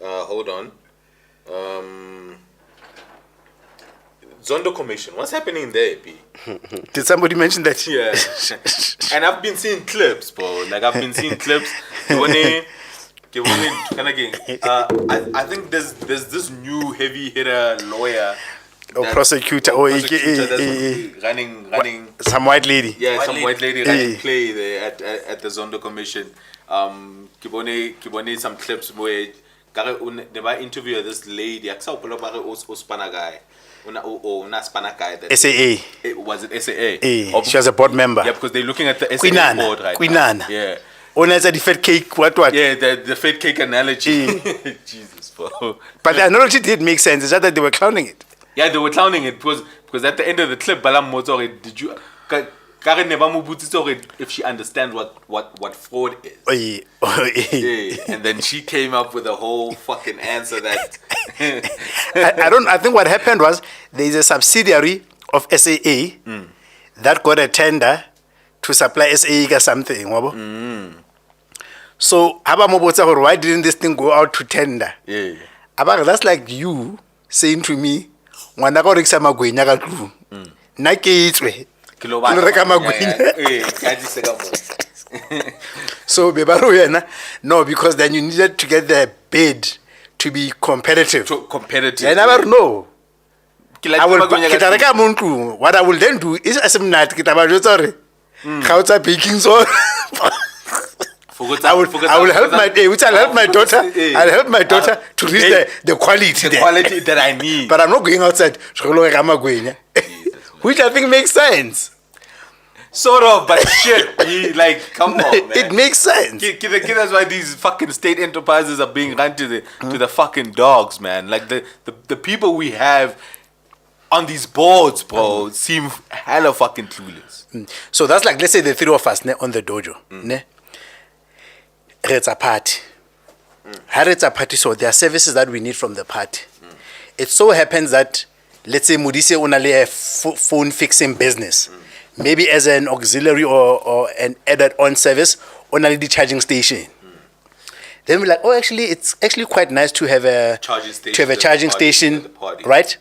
Hold on. Zondo Commission. What's happening there, B? Did somebody mention that? Yeah. And I've been seeing clips, bro. Like I've been seeing clips. I think there's this new heavy hitter lawyer. Or prosecutor, or running some white lady. Yeah, white lady running play there at the Zondo Commission. Kibone some clips where they might interview this lady. Guy. SAA. Was it SAA? She was a board member. Yeah, because they're looking at the SAA board right now. Yeah. The fat cake, what? Yeah, the fat cake analogy. Jesus, bro. But the analogy did make sense. It's just that they were clowning it. Yeah, they were clowning it because at the end of the clip, Balam Motori, did you... Karen if she understands what fraud is. Yeah, and then she came up with a whole fucking answer that I think what happened was there is a subsidiary of SAA that got a tender to supply SAA or something. So why didn't this thing go out to tender? Yeah. That's like you saying to me, so no, because then you needed to get the bid to be competitive. I never know. What I will then do is I will help my daughter. I'll help my daughter to reach the quality. The quality that I need. But I'm not going outside. Which I think makes sense. Sort of, but shit, like, come on, man. It makes sense. That's why these fucking state enterprises are being run to the fucking dogs, man. Like the people we have on these boards, bro, seem hella fucking clueless. So that's like, let's say the three of us on the dojo. It's a party. It's a party, so there are services that we need from the party. It so happens that, let's say Mudise only a phone fixing business. Maybe as an auxiliary or an added-on service, only the charging station. Then we're like, actually, it's actually quite nice to have a charging station, right?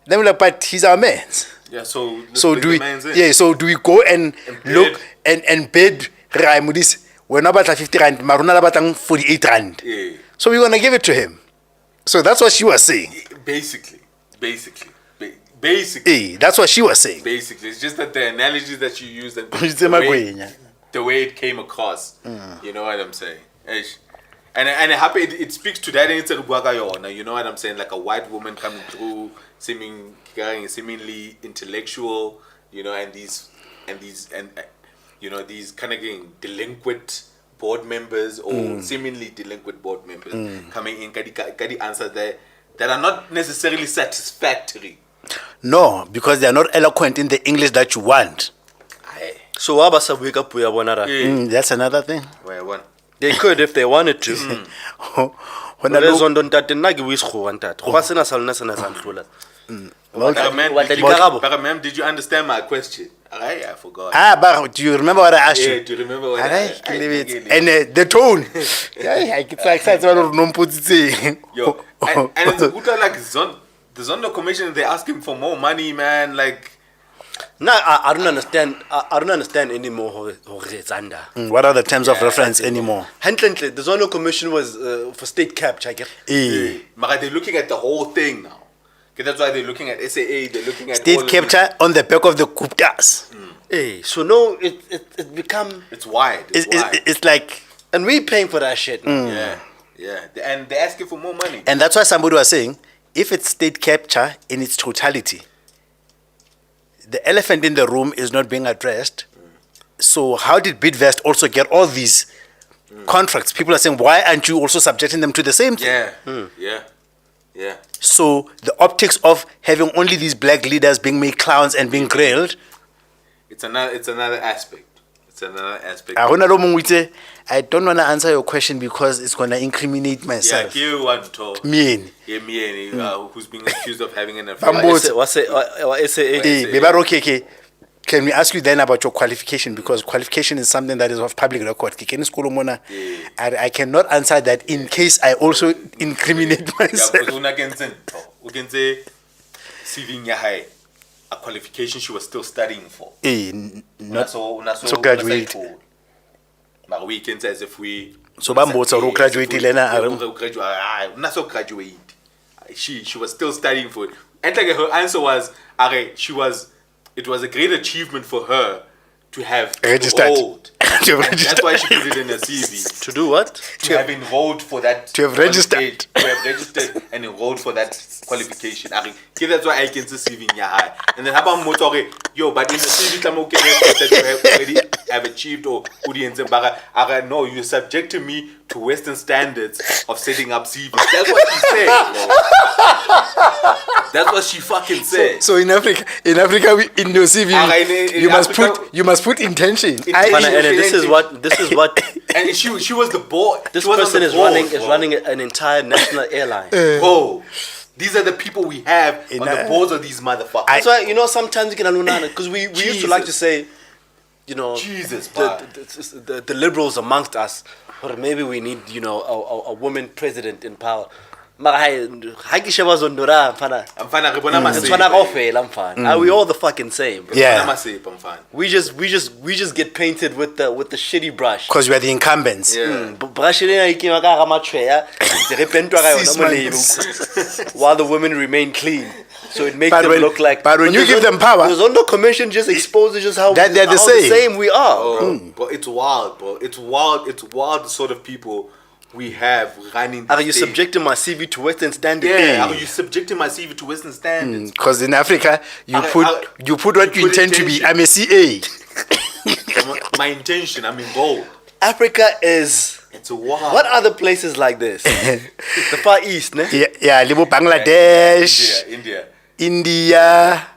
Then we're like, but he's our man. Yeah, so do we? Yeah, so do we go and look and bid? Mudise, we're not about 50 rand, Maruna about 48 rand. Yeah. So we're gonna give it to him. So that's what she was saying. Basically. That's what she was saying. Basically, it's just that the analogies that you use and the way it came across, you know what I'm saying? And it speaks to that. You know what I'm saying? Like a white woman coming through, seemingly intellectual, you know, and these you know, these kind of delinquent board members or seemingly delinquent board members coming in, kadi answer that are not necessarily satisfactory. No, because they are not eloquent in the English that you want. So wake up that's another thing. They could if they wanted to. Did you understand my question? I forgot. But do you remember what I asked you? Yeah, do you remember what I asked you? And the tone. It's like Yo, and it's good like the Zondo Commission, they're asking for more money, man. Like, no, I don't understand. I don't understand anymore. What are the terms of reference anymore? The Zondo Commission was for state capture. But they're looking at the whole thing now. That's why they're looking at SAA. They're looking at state capture on the back of the Guptas. So no, it's become. It's wide. It's like, and we paying for that shit. Yeah. And they're asking for more money. And that's why somebody was saying, if it's state capture in its totality, the elephant in the room is not being addressed. So how did Bidvest also get all these contracts? People are saying, why aren't you also subjecting them to the same thing? Yeah. So the optics of having only these black leaders being made clowns and being grilled. It's another aspect. I don't want to answer your question because it's going to incriminate myself. Yeah, you want to talk. Who's being accused of having an affair. What's it? Can we ask you then about your qualification? Because qualification is something that is of public record. I cannot answer that in case I also incriminate myself. We can say CV high, a qualification she was still studying for. Not so graduate. But we can say as if we So Bambo graduate not so graduate. She was still studying for it. And like her answer was, it was a great achievement for her to have registered. enrolled. That's why she put it in her CV. To do what? To have enrolled for that. To have registered. To have registered and enrolled for that qualification. That's why I can see CV in your high. And then how about motor? Yo, but in the CV, that you have already have achieved or no, you subject me to Western standards of setting up CV. That's what she said. That's what she fucking said. So in Africa, in your CV, you must put intention. This is what. And she was the board. This person is running an entire national airline. Whoa. These are the people we have on the boards of these motherfuckers. That's why, sometimes you can understand because we used to like to say, Jesus, the liberals amongst us, or maybe we need, a woman president in power. We all the fucking same, bro. Yeah. We just get painted with the shitty brush. Because we are the incumbents. Yeah. While the women remain clean. So it makes them look like. But when you give them power, the Zondo Commission just exposes just how that they're the same we are. But it's wild, bro. It's wild the sort of people we have running. Are you subjecting my CV to Western standards? Yeah, are you subjecting my CV to Western standards? Because in Africa, you put what you intend to be. I'm a CA. My intention, I'm in gold. Africa is. It's a wild. What other places like this? The Far East, ne? Yeah, Libo Bangladesh. India.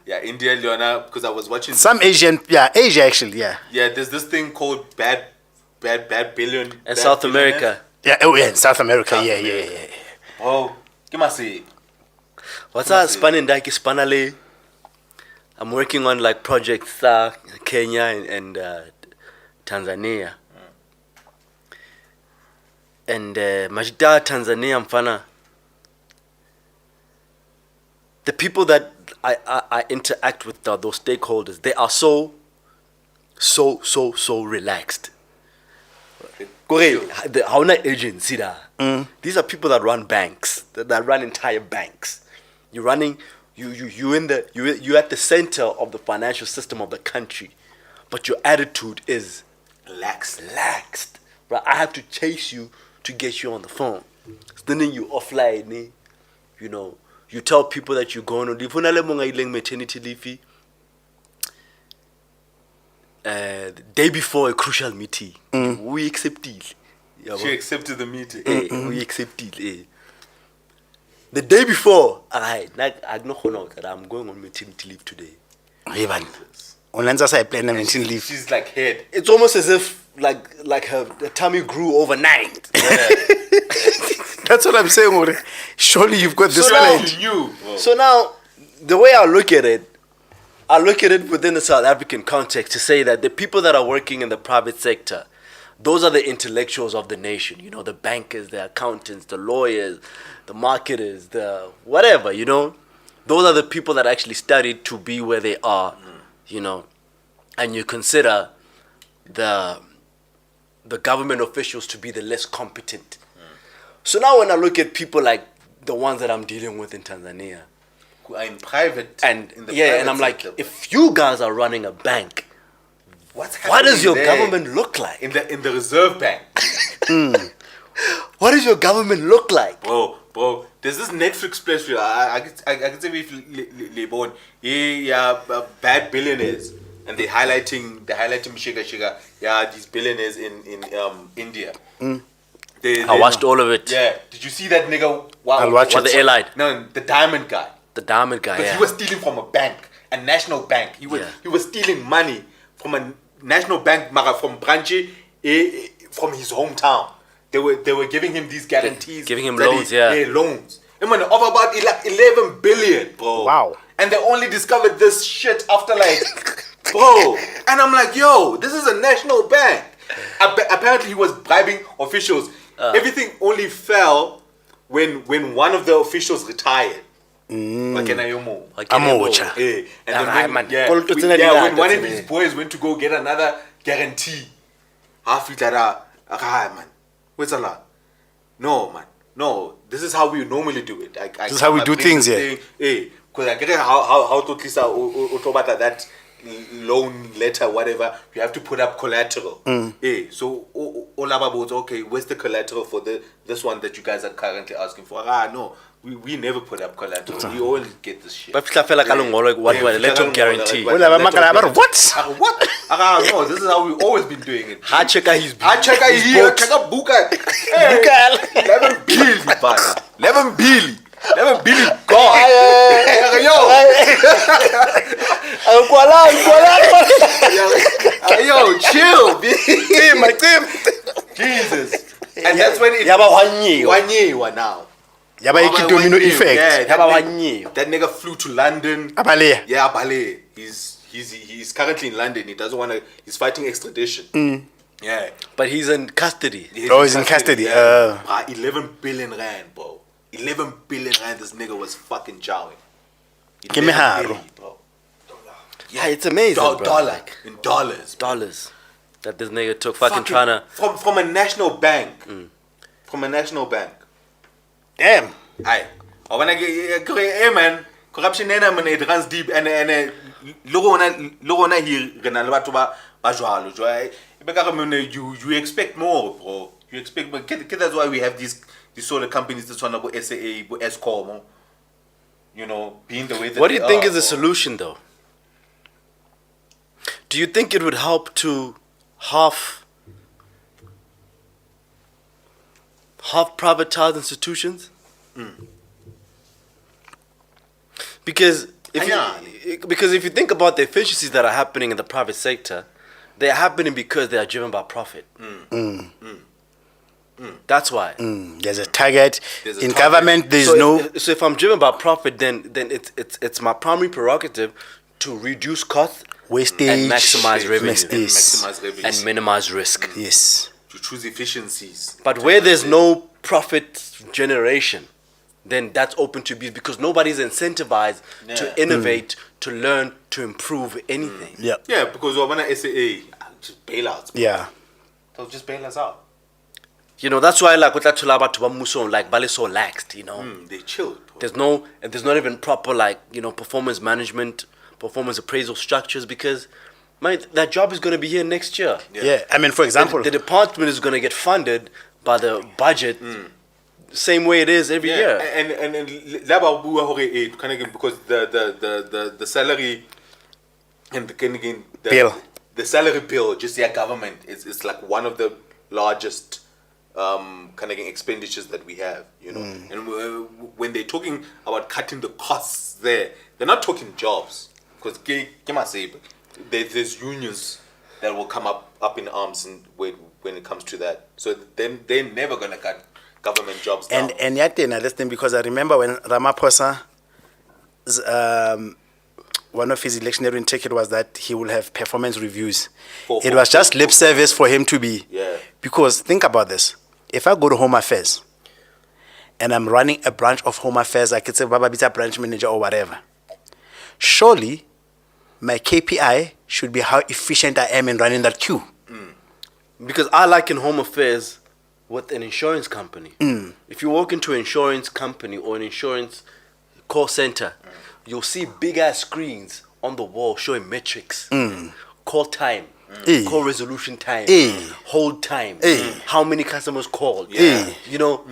Yeah, India, Leona, because I was watching some Asian, Asia actually, yeah. Yeah, there's this thing called bad billion. And South America. Yeah, in South America, yeah. Oh, give me a say. What's that? Spanale. I'm working on like projects Kenya and Tanzania. And Majida Tanzania mfana. The people that I interact with, those stakeholders, they are so relaxed. The agency these are people that run banks, that run entire banks. You're at the center of the financial system of the country, but your attitude is relaxed. Right? I have to chase you to get you on the phone. Then you offline, you tell people that you're going on leave. Maternity leave. The day before a crucial meeting, we accepted. She accepted the meeting. We accepted. The day before, I'm going on maternity leave today. She's like head. It's almost as if like her tummy grew overnight. Yeah. That's what I'm saying, Ore. Surely you've got this right. So now, the way I look at it within the South African context to say that the people that are working in the private sector, those are the intellectuals of the nation. The bankers, the accountants, the lawyers, the marketers, the whatever, Those are the people that actually studied to be where they are, And you consider the government officials to be the less competent. So now when I look at people like the ones that I'm dealing with in Tanzania, who are in private and I'm like, if you guys are running a bank, what does your government look like? In the Reserve Bank. What does your government look like? Bro, there's this Netflix special. I can say if bad billionaires, and they're highlighting Shiga. Yeah, these billionaires in India. I watched all of it. Yeah. Did you see that nigga? Wow. I'll watch it. The airline. No, the diamond guy. The diamond guy. But he was stealing from a bank, a national bank. He was stealing money from a national bank, from Branche, from his hometown. They were giving him these guarantees, giving him loans. Loans. I mean, of about like 11 billion, bro. Wow. And they only discovered this shit after like bro. And I'm like, yo, this is a national bank. Apparently, he was bribing officials. Everything only fell when one of the officials retired. Like Amocha. and then when one of his boys went to go get another guarantee, man, where's Allah? No, man, no. This is how we normally do it. This is how we do things here. Because I get how to list that loan letter, whatever. You have to put up collateral. So all about okay, where's the collateral for this one that you guys are currently asking for? No. We never put up collateral. We always get this shit. But I feel like letter of guarantee. What? No, this is how we've always been doing it. I check out his book. Check out Buka. 11 billion, bana. 11 billion. 11 billion. God. Yo, chill, Jesus. And that's when it's 1 year now. Domino effect. Yeah, that nigga flew to London. Abale. Yeah, Abale. He's currently in London. He doesn't want to. He's fighting extradition. Yeah, but he's in custody. He's in custody. 11 billion rand, bro. 11 billion rand. This nigga was fucking chowing. Give me bro. Yeah, it's amazing, bro. In dollars. That this nigga took fucking trying to from a national bank. From a national bank. Damn. Aye. I wanna get hey man. Corruption it runs deep and logo na here rena le batho ba jwalo you expect more, bro. You expect more. That's why we have these sort of companies that want to go SAA, go Eskom, you know, being the way that What do you think is the solution though? Do you think it would help to half privatized institutions? Because if you think about the efficiencies that are happening in the private sector, they're happening because they are driven by profit. That's why. There's a target. In government, there's So if I'm driven by profit, then it's my primary prerogative to reduce costs, wastage, and maximize revenue, and minimize risk. Yes. To choose efficiencies. But where there's no profit generation, then that's open to abuse because nobody's incentivized to innovate, to learn, to improve anything. Yeah, because when I SAA, just bailouts. Yeah. They'll just bail us out. You know, that's why like with that Tulaba Tubamuso, like Bali so laxed, you know. They chilled. There's not even proper like, you know, performance management, performance appraisal structures because that job is going to be here next year. Yeah. I mean, for example, the department is going to get funded by the budget same way it is every year. And because the salary and the salary bill, just government it's like one of the largest expenditures that we have, you know. And when they're talking about cutting the costs there, they're not talking jobs because there's unions that will come up in arms and when it comes to that. So then they're never gonna cut government jobs down. And yet I understand because I remember when Ramaphosa one of his electioneering ticket was that he will have performance reviews. It was just lip service for him to be. Yeah. Because think about this. If I go to Home Affairs and I'm running a branch of Home Affairs, I could say Baba Bita branch manager or whatever. Surely my KPI should be how efficient I am in running that queue. Because I like in Home Affairs with an insurance company. If you walk into an insurance company or an insurance call center, you'll see big ass screens on the wall showing metrics, call time, call resolution time, hold time, how many customers called. You know,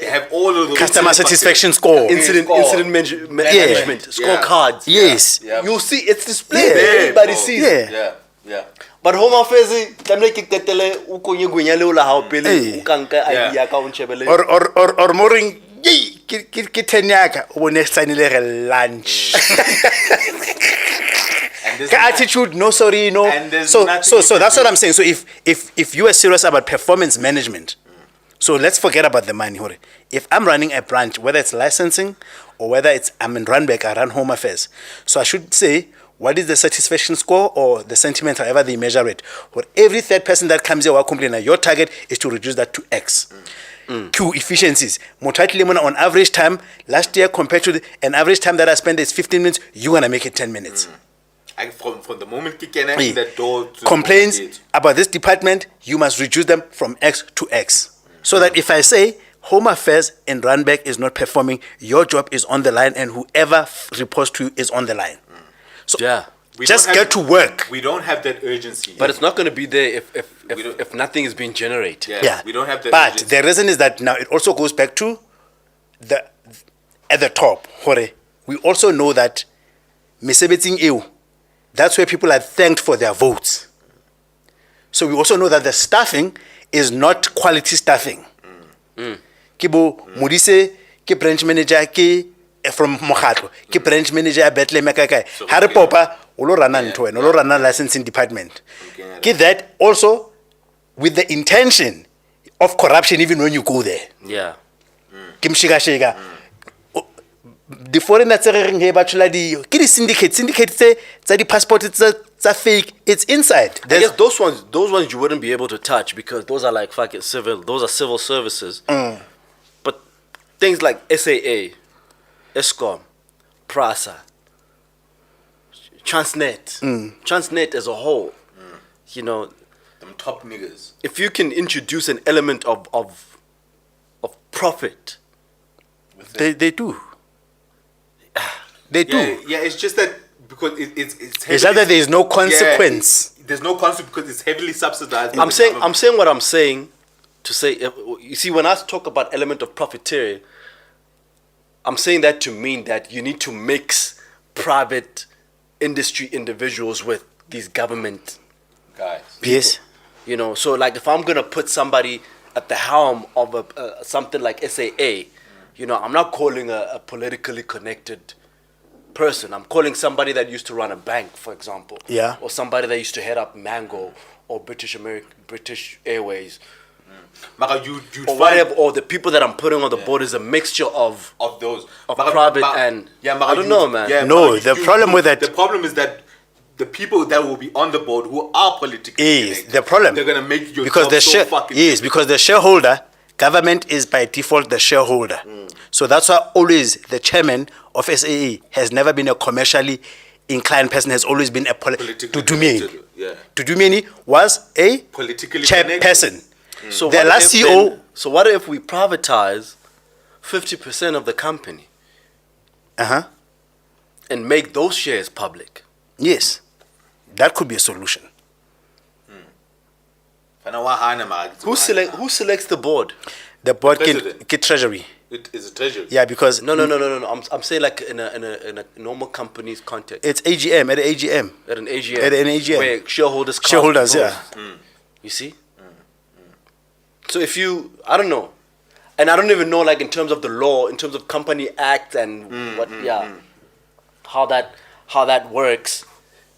they have all of those customer satisfaction score, incident management, scorecards. Yes, you'll see it's displayed. Everybody sees it. Yeah. But Home Affairs, or moring ke 10 yaka o bone signile re lunch. Attitude, no sorry, no. So that's what I'm saying. So if you are serious about performance management, so let's forget about the money. If I'm running a branch, whether it's licensing or whether I'm in Runback, I run Home Affairs. So I should say, what is the satisfaction score or the sentiment, however they measure it. For every third person that comes here or complainer, your target is to reduce that to X. Q, efficiencies. On average time, last year compared to an average time that I spent is 15 minutes, you're going to make it 10 minutes. From the moment you can enter the door to complaints about this department, you must reduce them from X to X. So that if I say Home Affairs in Randburg is not performing, your job is on the line and whoever reports to you is on the line. So just get to work. We don't have that urgency. But it's not going to be there if nothing is being generated. Yeah. We don't have that But urgency. the reason is that now it also goes back to at the top. We also know that mesebetsing eo, that's where people are thanked for their votes. So we also know that the staffing is not quality staffing. Kibo Modise, ke branch manager, ke from Mokhatlo, ke branch manager Betle Mekakai. Harry Popa, Olo Rana Ntoen, Olo Rana licensing department. Get that also with the intention of corruption even when you go there. Yeah. Kim Shiga. The foreigner tsereng he bathola di ke di syndicate tsa di passport tsa fake, it's inside. I guess those ones you wouldn't be able to touch because those are like fucking civil. Those are civil services. But things like SAA, ESCOM, PRASA, Transnet, Transnet as a whole, you know, them top niggas. if you can introduce an element of profit, They do. They do. Yeah, it's just that because it's It's heavily, that there is no consequence. there's no consequence because it's heavily subsidized. by I'm the saying government. what I'm saying to say. You see, when I talk about element of profiteering, I'm saying that to mean that you need to mix private industry individuals with these government. guys. Yes. You know, so like if I'm gonna put somebody at the helm of something like SAA, you know, I'm not calling a politically connected person. I'm calling somebody that used to run a bank, for example. Yeah. Or somebody that used to head up Mango or British Airways. Maka, you'd Or find whatever, or the people that I'm putting on the board is a mixture of those private and Maka, I don't know, man. No, Maka, the problem with that- the problem is that the people that will be on the board who are politically Is connected, the problem. they're gonna make your because job the so fucking difficult. because the shareholder, government is by default the shareholder. So that's why always the chairman of SAE has never been a commercially inclined person, has always been a Politically Tudumeni. connected, yeah. Tudumeni was a Politically chairperson. So The what last if CEO then- so what if we privatize 50% of the company and make those shares public? Yes. That could be a solution. Who selects the board? The board President. get treasury. It is a treasure. Yeah, because No. I'm saying like in a normal company's context. it's AGM at the AGM. At an AGM. At an AGM. Where shareholders cast Shareholders, votes. yeah. You see? So if you, I don't know, and I don't even know like in terms of the law, in terms of Company Act and how that works.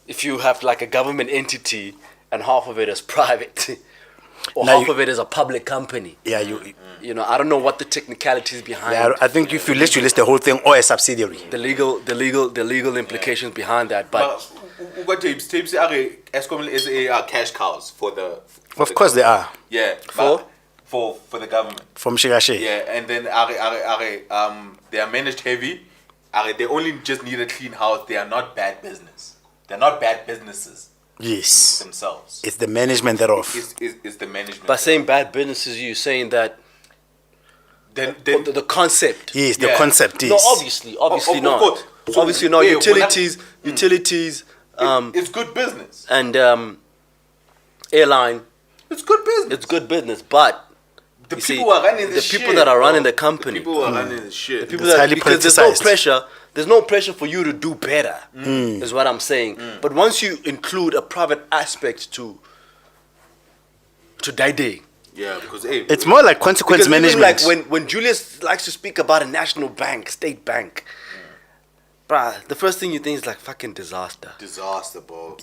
If you have like a government entity and half of it is private, or Now half of it is a public company. Yeah, You know, I don't know what the technicalities behind. yeah, I think if you list the whole thing or a subsidiary. the legal implications behind that, but But tapes are Eskom and SA are cash cows for the. Of course they are. Yeah. For? For the government. From Shigashe. Yeah, and then they are managed heavy. They only just need a clean house. They are not bad business. They're not bad businesses Yes. themselves. It's the management thereof. It's the management. by saying bad businesses, you're saying that then the concept. Yes, the Yeah. concept is. No, obviously of not. course. So, Obviously not. yeah, Utilities, it's good business. and airline. It's good business. It's good business, but The you people see, who are running the this people shit, that are bro. running the company. The people who are running this shit. people It's that, highly because there's no politicized. pressure. There's no pressure for you to do better. Is what I'm saying. But once you include a private aspect to Daide. Yeah, because hey, It's more like consequence Because even management. like when Julius likes to speak about a national bank, state bank, bruh, the first thing you think is like fucking disaster. disaster, bro.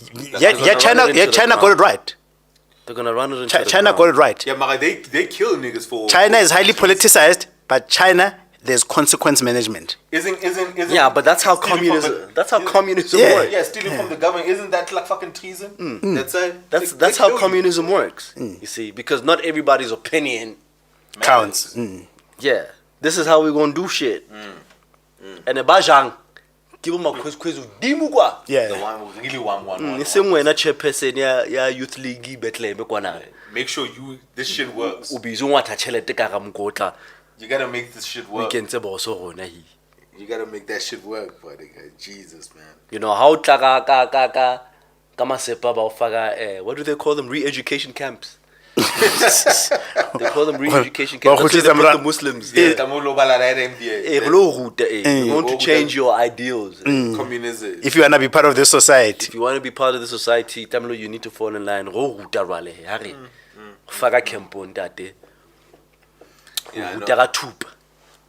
China got it right. They're gonna run it into the China ground. got it right. Yeah, Mara, they kill niggas for. China is highly politicized, but China, there's consequence management. Isn't Yeah, but that's how stealing communism. from the- That's how isn't- communism Yeah. works. Yeah, stealing from the government, isn't that like fucking treason? That's it. That's how communism works. You see, because not everybody's opinion Counts. Yeah, this is how we're gonna do shit. And bajang, give them a quiz dimu kwa. Yeah. The one who really one. The same way na chairperson ya youth league betle be kwana. Make sure this shit works. Ubizo wa tachelete ka ga mkotla. You gotta make this shit work. Weekend se bo so rona hi. You gotta make that shit work, buddy. Jesus, man. You know how tla ka masepa ba ufaka what do they call them, re-education camps? They call them re-education camps. That's where they put the Muslims. Yeah, Tamolo Balada MBA. You want to change your ideals. Communism. If you wanna be part of this society. If you want to be part of the society, Tamlo, you need to fall in line. Go ruta rwale, hurry. Faka kempo ntate. Yeah, I know. Ruta ga thupa.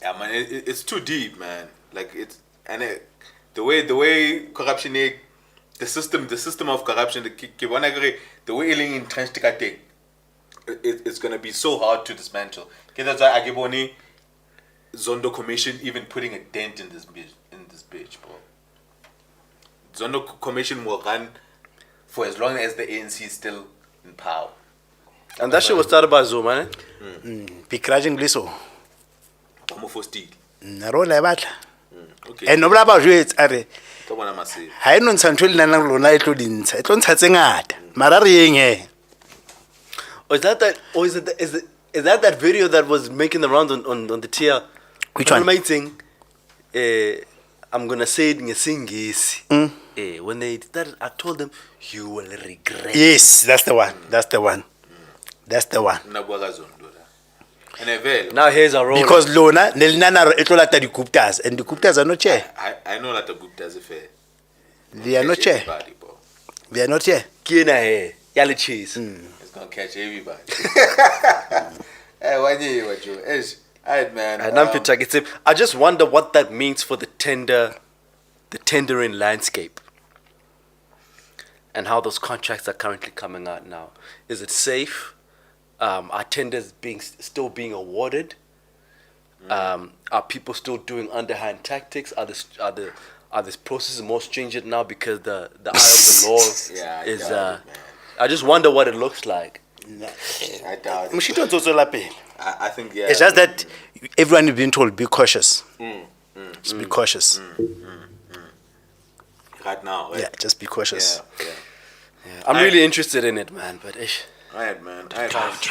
Yeah, man, it's too deep, man. Like the way corruption is, the system of corruption, the way it entrenched, it's gonna be so hard to dismantle. That's why I give only Zondo Commission even putting a dent in this bitch, bro. Zondo Commission will run for as long as the ANC is still in power. And that shit was started by Zuma, Pikrajing bliso. I'm for steel. Narola batla. Okay. And no bla ba jwetsa are Come on, I'm saying. ha eno ntsha ntho le nang lona e tlo dintsha e tlo ntsha tse ngata mara re yeng he. Or is that that video that was making the rounds on the tier? Which one? I'm gonna say it in Singisi. When they started, I told them, you will regret. Yes, that's the one. That's the one. That's the one. Now here's our role. Because lona nelinana e tlo lata di Guptas and the Guptas are not here. I know that the Guptas are fair. They are not here. They are not here. Kina he, yale cheese. It's gonna catch everybody. Hey, what you? Alright, man. I just wonder what that means for the tendering landscape, and how those contracts are currently coming out now. Is it safe? Are tenders still being awarded? Are people still doing underhand tactics? Are this processes more stringent now because the eye of the law is? I just wonder what it looks like. I doubt it. Mshito tsotso la pele. I think yeah. It's just that everyone is being told be cautious. Just be cautious. Right now. Right? Yeah, just be cautious. Yeah. I'm really interested in it, man. But Alright, man. Alright,